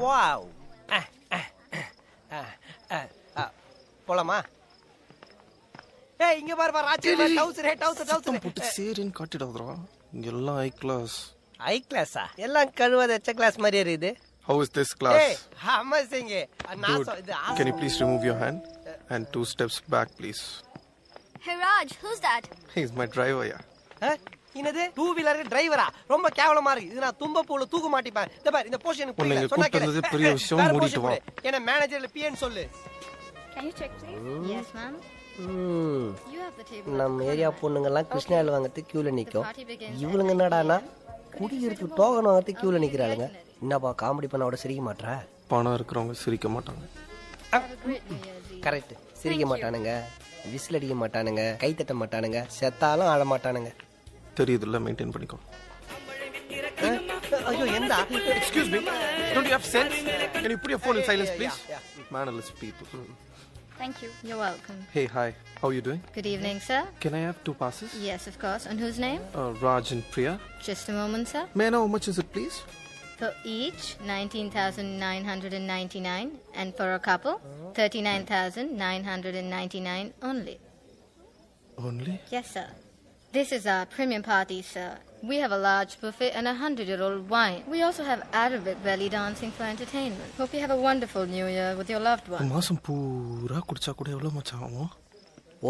Wow. போலாமா? ஏய் இங்க பாரு ராஜி டவுசர் போட்டு சேரின்னு காட்டிடாதடா. இங்க எல்லாம் ஹை கிளாஸ். ஹை கிளாஸா? எல்லாம் கழுவாத எச்ச கிளாஸ் மாதிரி இருக்குது. How is this class? ஏய் amazing. Dude, can you please remove your hand and 2 steps back please? Hey Raj, who's that? He's my driver, yeah. என்னது 2 வீலர் டிரைவரா? ரொம்ப கேவலமா இருக்கு. இது நான் தும்ப பூல தூக்க மாட்டிப்பேன். இந்த பாரு இந்த போஷன் புரியல. சொன்னா கேளு. பெரிய விஷயம் மூடிட்டு வா. என்ன மேனேஜர்ல பிஎன் சொல்லு. Can you check please? Yes ma'am. You have the table. நம்ம ஏரியா பொண்ணுங்க எல்லாம் கிருஷ்ணாயில் வாங்குறதுக்கு கியூல நிக்கும். இவளுங்க என்னடானா குடியிருக்கு டோகன் வாங்குறதுக்கு கியூல நிக்கிறாளுங்க. என்னப்பா காமெடி பண்ணோட சிரிக்க மாட்டறா? பணம் இருக்கிறவங்க சிரிக்க மாட்டாங்க. கரெக்ட். சிரிக்க மாட்டானுங்க, விசில் அடிக்க மாட்டானுங்க, கை தட்ட மாட்டானுங்க, செத்தாலும் ஆட மாட்டானுங்க. தெரியுதுல்ல, மெயின்டைன் பண்ணிக்கோ. ஐயோ எந்தா? Excuse me. Don't you have sense? Can you put your phone in silence please? Mannerless people. Thank you. You're welcome. Hey, hi. How are you doing? Good evening, sir. Can I have 2 passes? Yes, of course. And whose name? Raj and Priya. Just a moment, sir. May I know how much is it please? For each, 19,999, and for a couple, 39,999 only. Only? Yes, sir. This is our premium party, sir. We have a large buffet and a 100-year-old wine. We also have Arabic belly dancing for entertainment. Hope you have a wonderful New Year with your loved one. மாசம் பூரா குடிச்சா கூட எவ்வளவு மச்சான் ஆகும்?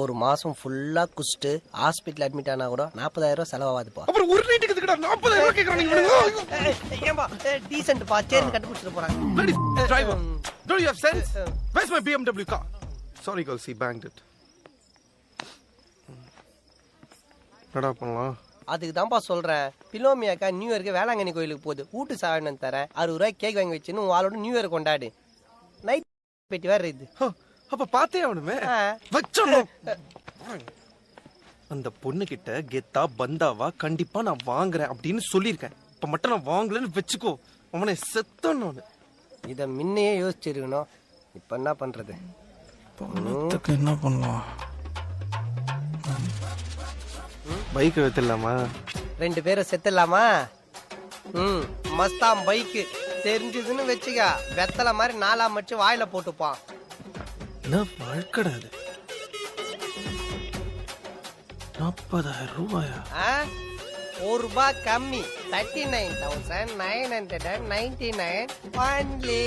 ஒரு மாசம் ஃபுல்லா குடிச்சிட்டு ஹாஸ்பிடல் அட்மிட் ஆனா கூட 40,000 செலவாகுதுப்பா. அப்புறம் ஒரு நைட்டுக்கு எதுக்குடா 40,000 கேக்குறானீங்க இவனுங்க? ஏம்பா டீசன்ட் பா சேர்ந்து கண்டுபிடிச்சிட்டு போறாங்க. Bloody driver. Don't you have sense? Where's my BMW car? Sorry girls, he banged it. என்னடா பண்ணலாம்? அதுக்கு தான்ப்பா சொல்றேன். பிலோமியாக்கா நியூ இயருக்கு வேளாங்கண்ணி கோயிலுக்கு போகுது. வீட்டு சாவணம் தரேன். 60 ரூபாய் கேக் வாங்கி வச்சுன்னு உன் ஆளோட நியூ இயர் கொண்டாடு. நைட் பெட்டி வேற இது. அப்ப பாத்தே அவனுமே வச்சோம். அந்த பொண்ணு கிட்ட கெத்தா பந்தாவா கண்டிப்பா நான் வாங்குறேன் அப்படின்னு சொல்லியிருக்கேன். இப்ப மட்டும் நான் வாங்கலன்னு வச்சுக்கோ, அவனை செத்தான் நானு. இத முன்னையே யோசிச்சிருக்கணும். இப்ப என்ன பண்றது? என்ன பண்ணலாம்? பைக் வைத்தலாமா? 2 பேரும் செத்துலாமா? மஸ்தான் பைக்கு தெரிஞ்சதுன்னு வச்சுக்க. வெத்தலை மாதிரி 4 மச்சு வாயில போட்டுப்பான். என்ன வாழ்க்கடா அது? 40,000 ரூபாயா? 1 ரூபாய் கம்மி. 39,999 only.